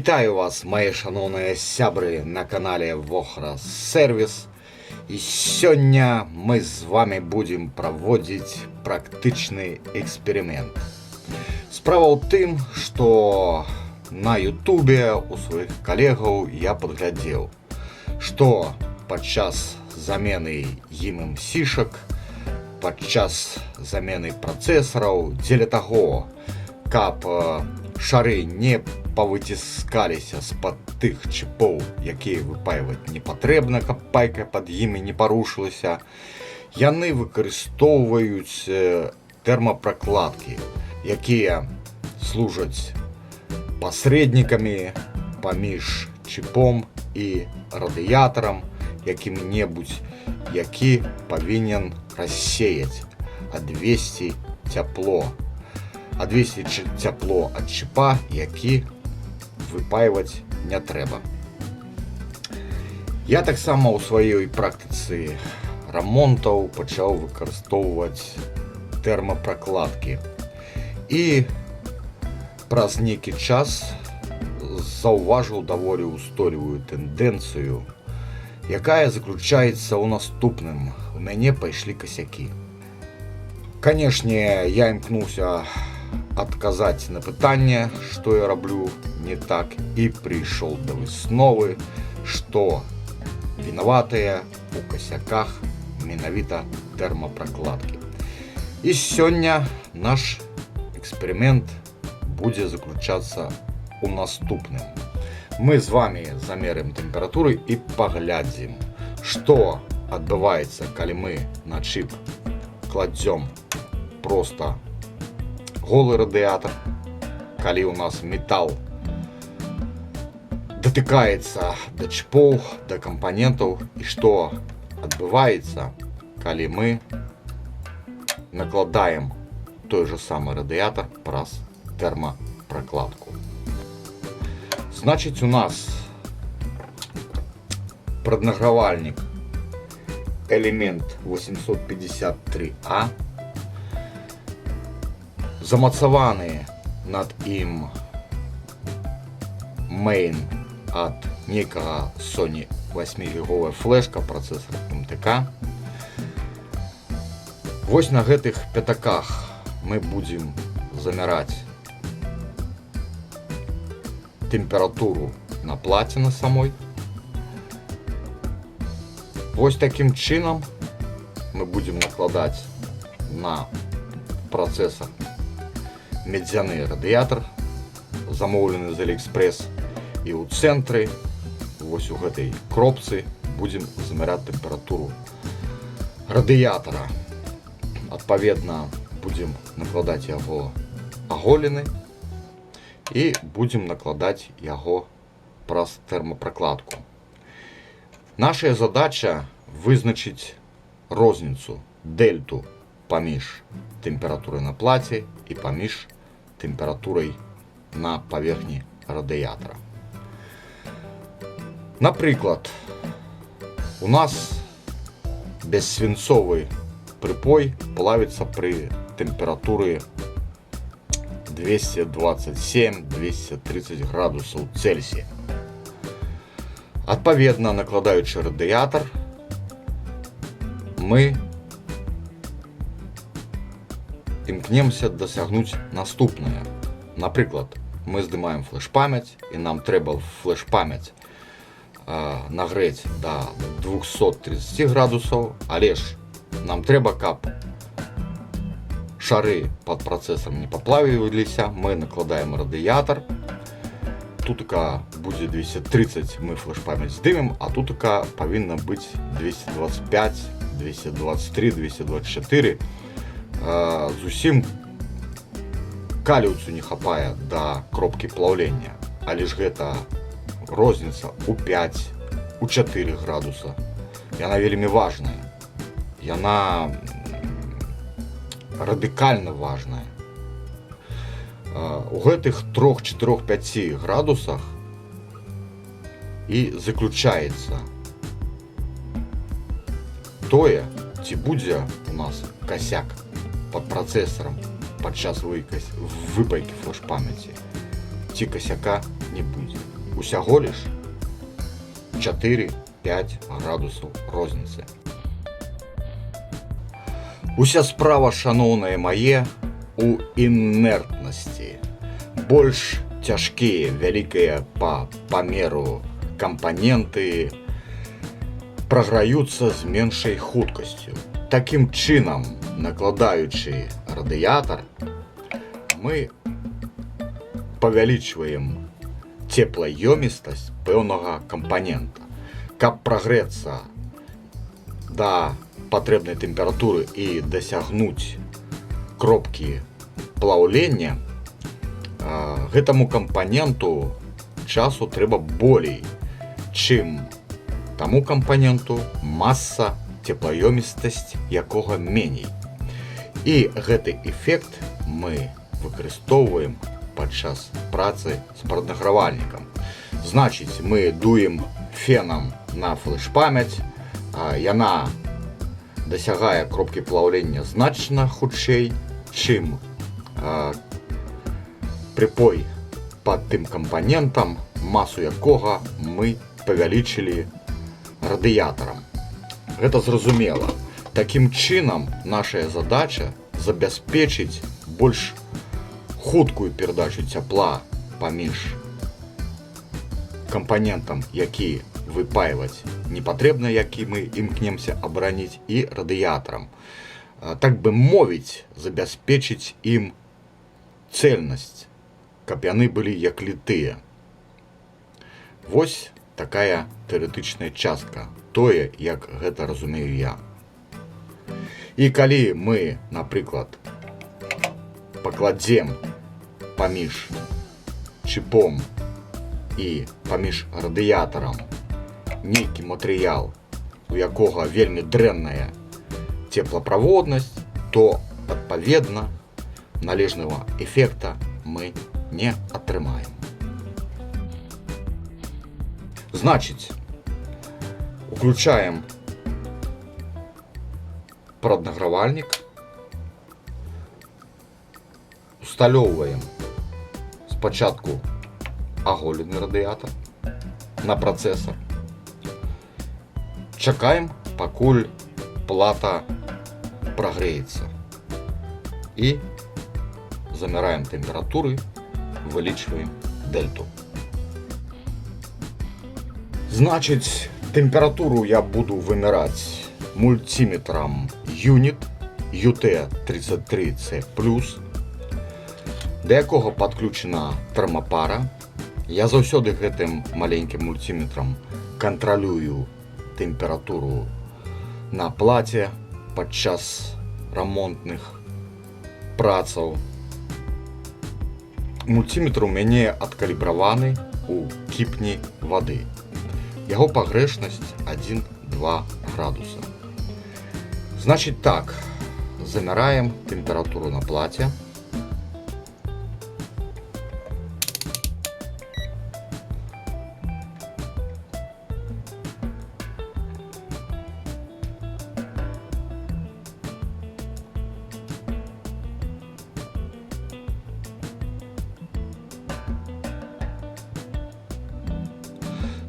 Вітаю вас, мои шановные сябры, на канале Вохра Сервис. И сегодня мы с вами будем проводить практичный эксперимент. Справа в тым, что на ютубе у своих коллегаў я подглядел, что подчас замены ім сішак, подчас замены процессоров, дзеля таго, каб шары не павыціскаліся з-пад тых чіпоў, якія выпаиваць не патрэбна, каб пайка пад імі не парушылася, яны выкарыстоўваюць тэрмапракладкі, якія служаць пасрэднікамі паміж чіпом і радыятарам якім-небудзь, які павінен рассеяць, адвесці цяпло. Адвесці цяпло ад чіпа, які выпаиваць не трэба. Я таксама ў сваёй практыцы рамонтаў пачаў выкарыстоўваць тэрмапракладкі. І праз нейкі час заўважыў даволі ўстойлівую тэндэнцыю, якая заключаецца ў наступным: у мяне пайшлі касякі. Канешне, я імкнуўся адказаць на пытанне, што я раблю не так, і прыйшоў да высновы, што вінаватыя у касяках менавіта тэрмапракладкі. І сёння наш эксперымент будзе заключацца ў наступным. Мы з вами замерым тэмпературы і паглядзім, што адбываецца, калі мы на чып кладзём просто голы радыятар, калі ў нас метал датыкаецца да чіпоў, да кампанентаў, і што адбываецца, калі мы накладаем той же самы радыятар праз тэрмапракладку. Значыць, у нас праднагравальнік элемент 853А, замацаваны над ім мейн ад нейкага Sony 8-гіговая флешка, працэсар МТК. Вось на гэтых пятаках мы будзем замяраць тэмпературу на плаце на самой. Вось такім чынам мы будзем накладаць на працэсар медзяны радыятар, замоўлены з Алиэкспрэс, і ў цэнтры, вось у гэтай кропцы, будзем замяраць тэмпературу радыятара. Адпаведна, будзем накладаць яго аголены і будзем накладаць яго праз тэрмапракладку. Наша задача вызначыць розніцу, дельту паміж тэмпературай на плаце і паміж тэмпературай на паверхні радыятара. Напрыклад, у нас бессвінцовы прыпой плавіцца пры тэмпературы 227-230 градусаў Цельсія. Адпаведна, накладаючы радыятар, мы імкнемся дасягнуць наступнае. Напрыклад, мы здымаем флеш-памяць, і нам трэба флеш-памяць нагрэць да 230 градусаў, але ж нам трэба, каб шары пад працэсарам не паплавіліся, мы накладаем радыятар. Тутака будзе 230, мы флеш-памяць здымем, а тутака павінна быць 225, 223, 224. Зусім каліўцу не хапае да кропкі плаўлення, але ж гэта розніца ў 5, у 4 градуса. Яна вельмі важная. Яна радыкальна важная. У гэтых 3, 4, 5 градусах і заключаецца тое, ці будзе у нас касяк пад працэсарам падчас выпайкі флеш-памяці, ці касяка не будзе. усяго лиш 4-5 градусаў розніцы. Уся справа, шаноўныя мае, у інертнасці. Больш цяжкія, вялікія па памеру кампаненты праграюцца з меншай хуткасцю. Такім чынам, накладаючы радыятар, мы павялічваем цеплаёмістасць пэўнага кампанента. Каб прагрэцца да патрэбнай тэмпературы і дасягнуць кропкі плаўлення, гэтаму кампаненту часу трэба болей, чым таму кампаненту, маса, цеплаёмістасць якога меней. І гэты эфект мы выкарыстоўваем падчас працы з праднагравальнікам. Значыць, мы дуем фенам на флэш-памяць, яна дасягае кропкі плаўлення значна хутчэй, чым прыпой пад тым кампанентам, масу якога мы павялічылі радыятарам. Гэта зразумела. Такім чынам нашая задача забяспечыць больш хуткую перадачу цяпла паміж кампанентам, які выпаивать не патрэбна, які мы імкнемся абараніць, і радыятарам. Так бы мовіць, забяспечыць ім цэльнасць, каб яны былі як літыя. Вось такая тэарэтычная частка, тое, як гэта разумею я. І калі мы, напрыклад, пакладзем паміж чыпом і паміж радыятарам нейкі матэрыял, у якога вельмі дрэнная цеплаправоднасць, то, адпаведна, належнага эфекта мы не атрымаем. Значыць, уключаем праднагравальнік, усталёўваем спачатку аголены радыятар на працэсар, чакаем, пакуль плата прагрэецца, і замяраем тэмпературы, вылічваем дельту. Значыць, тэмпературу я буду вымяраць мультиметрам Unit UT33C+, да якога падключена тэрмапара. Я заўсёды гэтым маленькім мультиметрам кантралюю тэмпературу на плаце падчас рамонтных працаў. Мультиметр у мяне адкалібраваны у кіпні вады. Яго пагрэшнасць 1-2 градуса. Значыць так, замяраем тэмпературу на плаце.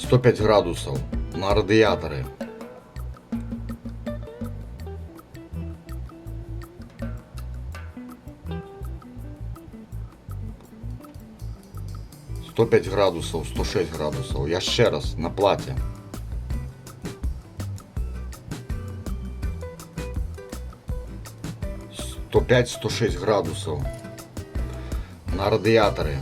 – 105 градусаў на радыятары. – 105 градусаў, 106 градусаў. Яшчэ раз на плаце. – 105-106 градусаў на радыятары.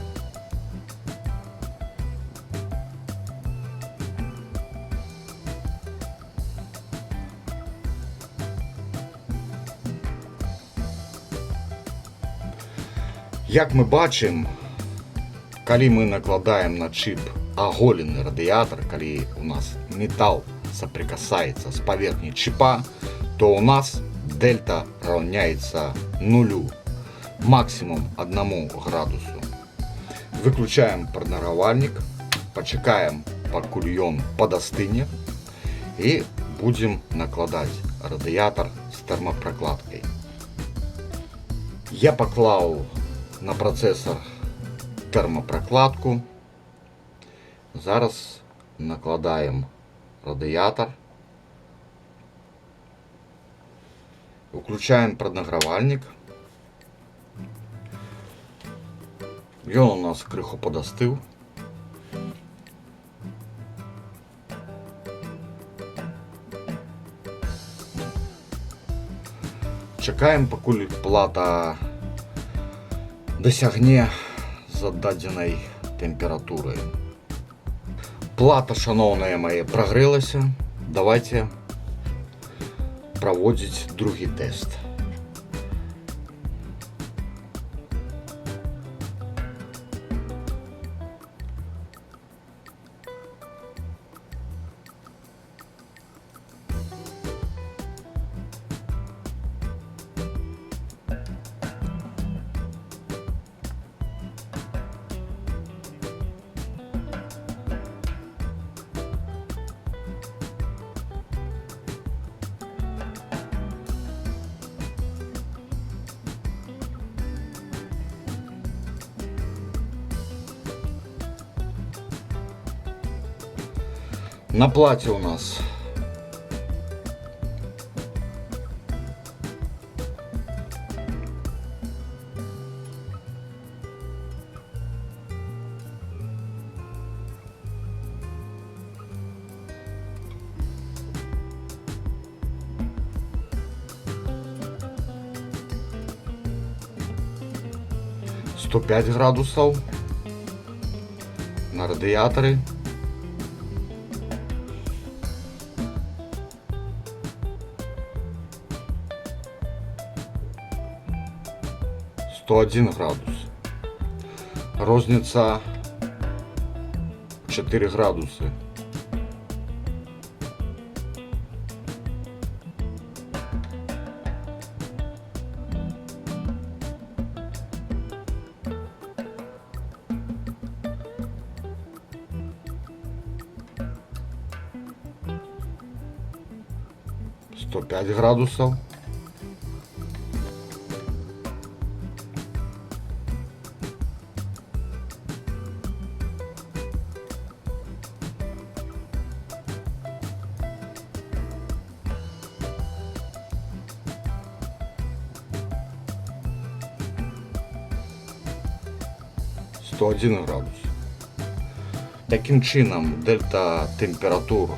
Як мы бачым, калі мы накладаем на чып аголены радыятар, калі у нас метал соприкасаецца з паверхняй чыпа, то у нас дельта раўняецца нулю, максимум 1 градусу. Выключаем праднагравальнік, пачакаем, пакуль ён падастыне, і будзем накладаць радыятар з тэрмапракладкай. Я паклаў на працэсар тэрмапракладку Зараз накладаємо радіатор. Включаємо преднагрівальник. Він у нас криху подостив. Чекаємо, поки плата досягне зададеної температури. Плата, шановні мої, прогрілася. Давайте проводити другий тест. На платі у нас «105 градусів» на радіаторі. «101 градус». Розниця 4 градуси. «105 градусів». «101 градус». Таким чином, дельта температур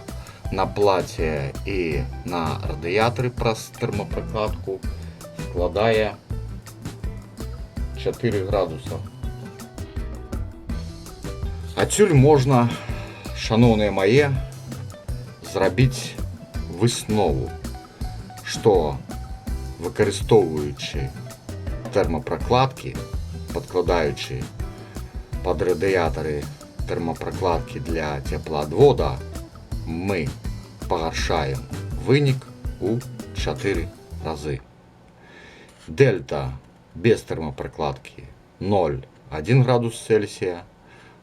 на платі і на радіаторі про термопрокладку складає 4 градуса. Отсюль можна, шановні мої, зробити виснову, що використовуючи термопрокладки, підкладаючи під радіатори термопрокладки для теплоотвода, ми погоршаємо виник у 4 рази. Дельта без термопрокладки 0,1 градус Цельсия,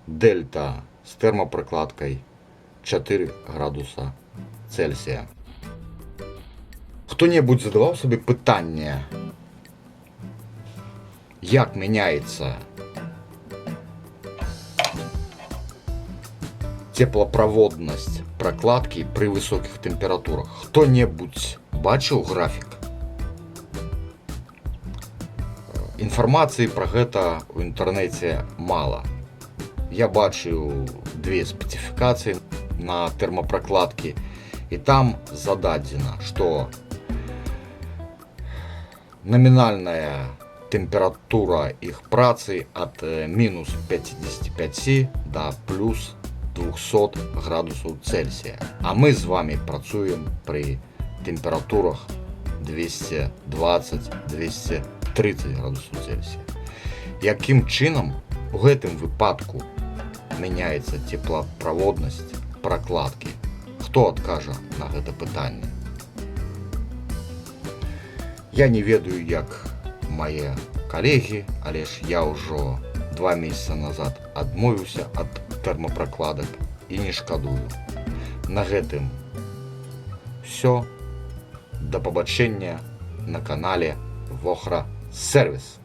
дельта з термопрокладкою 4 градуса Цельсия. Хто-небудь задавав собі питання, як міняється теплопроводність прокладки при високих температурах? Хто-небудь бачив графік? Інформації про це в інтернеті мало. Я бачив 2 специфікації на термопрокладки, і там зададено, що номінальна температура их працы от минус 55 до плюс 200 градусов Цельсия. А мы с вами працуем при температурах 220-230 градусов Цельсия. Яким чином у гэтым випадку міняється теплопроводність прокладки? Хто откаже на гэта пытанне? Я не ведаю, як мае коллеги, але ж я ўжо 2 месяца назад адмовіўся ад тэрмапракладак і не шкадую. На гэтым все. До побачення на канале Вохра Сервіс.